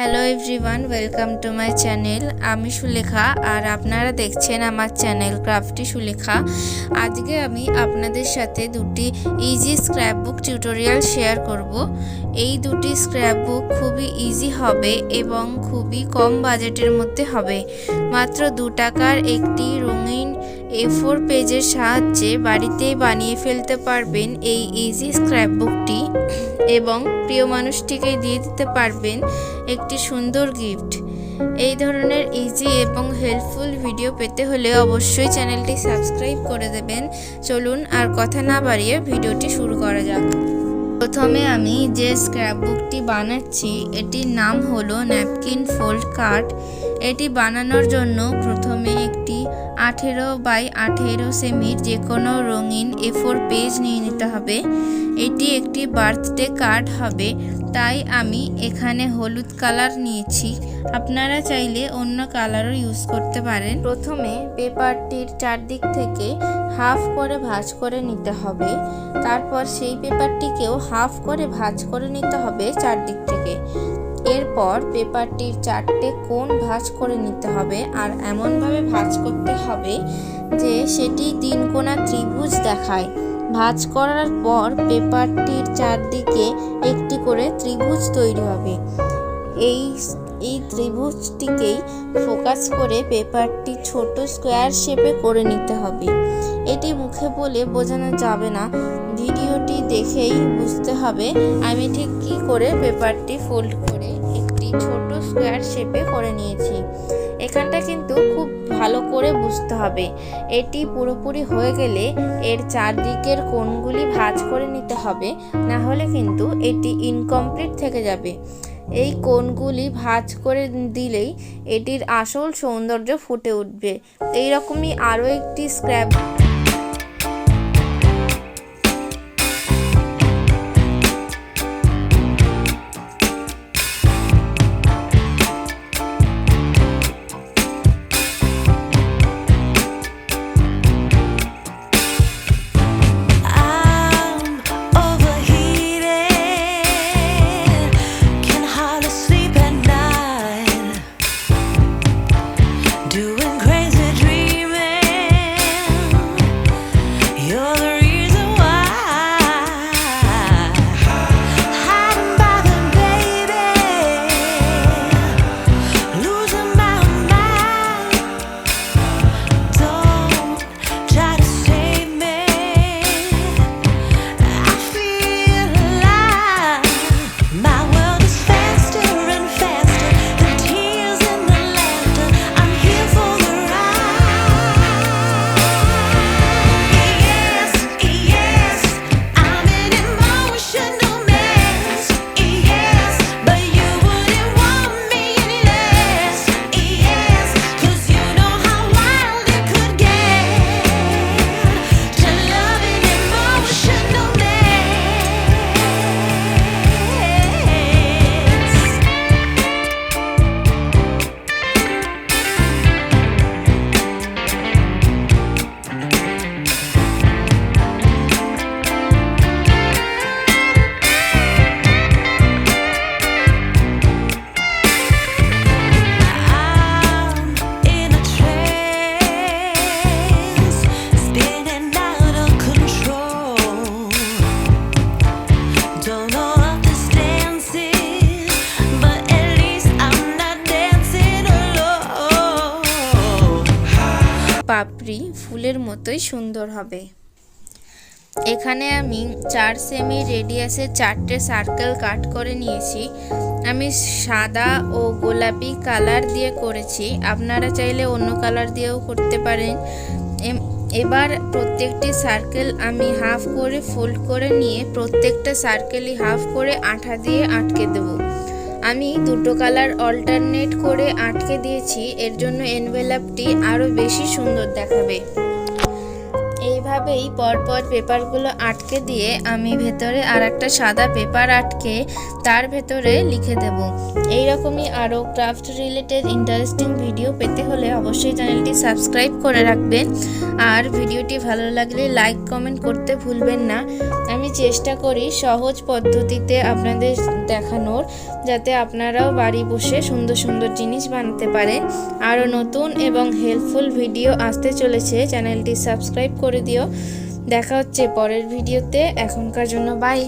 Hello everyone, welcome to my channel. আমি সুলেখা আর আপনারা দেখছেন আমার চ্যানেল ক্রাফটি সুলেখা। আজকে আমি আপনাদের সাথে দুটি ইজি স্ক্র্যাপবুক টিউটোরিয়াল শেয়ার করব। এই দুটি স্ক্র্যাপবুক খুবই ইজি হবে এবং খুবই কম বাজেটের মধ্যে হবে। মাত্র 2 টাকার একটি রঙিন A4 পেজের সাহায্যে বাড়িতেই বানিয়ে ফেলতে পারবেন এই ইজি স্ক্র্যাপবুকটি এবং প্রিয় মানুষটিকে দিয়ে দিতে পারবেন একটি সুন্দর গিফট। এই ধরনের ইজি এবং হেল্পফুল ভিডিও পেতে হলে অবশ্যই চ্যানেলটি সাবস্ক্রাইব করে দেবেন। চলুন আর কথা না বাড়িয়ে ভিডিওটি শুরু করা যাক। প্রথমে আমি যে স্ক্র্যাপবুকটি বানাচ্ছি এটির নাম হলো ন্যাপকিন ফোল্ড কার্ড। এটি বানানোর জন্য প্রথমে একটি 18x18 সেমির যে কোনো রঙিন A4 পেজ নিয়ে নিতে হবে। এটি একটি বার্থডে কার্ড হবে, তাই আমি এখানে হলুদ কালার নিয়েছি। আপনারা চাইলে অন্য কালারও ইউজ করতে পারেন। প্রথমে পেপারটির চারদিক থেকে হাফ করে ভাঁজ করে নিতে হবে। তারপর সেই পেপারটিকেও হাফ করে ভাঁজ করে নিতে হবে চারদিক থেকে। এরপর পেপারটির 4টে কোণ ভাঁজ করে নিতে হবে আর এমনভাবে ভাঁজ করতে হবে যে সেটি 3 কোণা ত্রিভুজ দেখায়। ভাঁজ করার পর পেপারটির চারদিকে একটি করে ত্রিভুজ তৈরি হবে। এই ত্রিভুজটিকেই ফোকাস করে পেপারটি ছোট স্কোয়ার শেপে করে নিতে হবে। এটি মুখে বলে বোঝানো যাবে না, ভিডিওটি দেখেই বুঝতে হবে আমি ঠিক কী করে পেপারটি ফোল্ড করে একটি ছোট স্কোয়ার শেপে করে নিয়েছি। এখানটা কিন্তু খুব ভালো করে বুঝতে হবে। এটি পুরোপুরি হয়ে গেলে এর চারদিকের কোণগুলি ভাঁজ করে নিতে হবে, না হলে কিন্তু এটি ইনকমপ্লিট থেকে যাবে। এই কোণগুলি ভাঁজ করে দিলেই এটির আসল সৌন্দর্য ফুটে উঠবে। এইরকমই আরও একটি স্ক্র্যাপ পাপড়ি ফুলের মতোই সুন্দর হবে। এখানে আমি 4 সেমি রেডিয়াসে 4টে সার্কেল কাট করে নিয়েছি। আমি সাদা ও গোলাপি কালার দিয়ে করেছি, আপনারা চাইলে অন্য কালার দিয়েও করতে পারেন। এবার প্রত্যেকটি সার্কেল আমি হাফ করে ফোল্ড করে নিয়ে প্রত্যেকটা সার্কেলই হাফ করে আঠা দিয়ে আটকে দেব। আমি 2টো কালার অল্টারনেট করে আটকে দিয়েছি, এর জন্য এনভেলপটি আরও বেশি সুন্দর দেখাবে। এইভাবে এইভাবেই পরপর পেপারগুলো আটকে দিয়ে আমি ভেতরে আর একটা সাদা পেপার আটকে তার ভেতরে লিখে দেব। এইরকমই আরও ক্রাফট রিলেটেড ইন্টারেস্টিং ভিডিও পেতে হলে অবশ্যই চ্যানেলটি সাবস্ক্রাইব করে রাখবেন। আর ভিডিওটি ভালো লাগলে লাইক কমেন্ট করতে ভুলবেন না। আমি চেষ্টা করি সহজ পদ্ধতিতে আপনাদের দেখানোর, যাতে আপনারাও বাড়ি বসে সুন্দর সুন্দর জিনিস বানাতে পারেন। আরও নতুন এবং হেল্পফুল ভিডিও আসতে চলেছে, চ্যানেলটি সাবস্ক্রাইব করে দিও। দেখা হচ্ছে পরের ভিডিওতে। এখনকার জন্য বাই।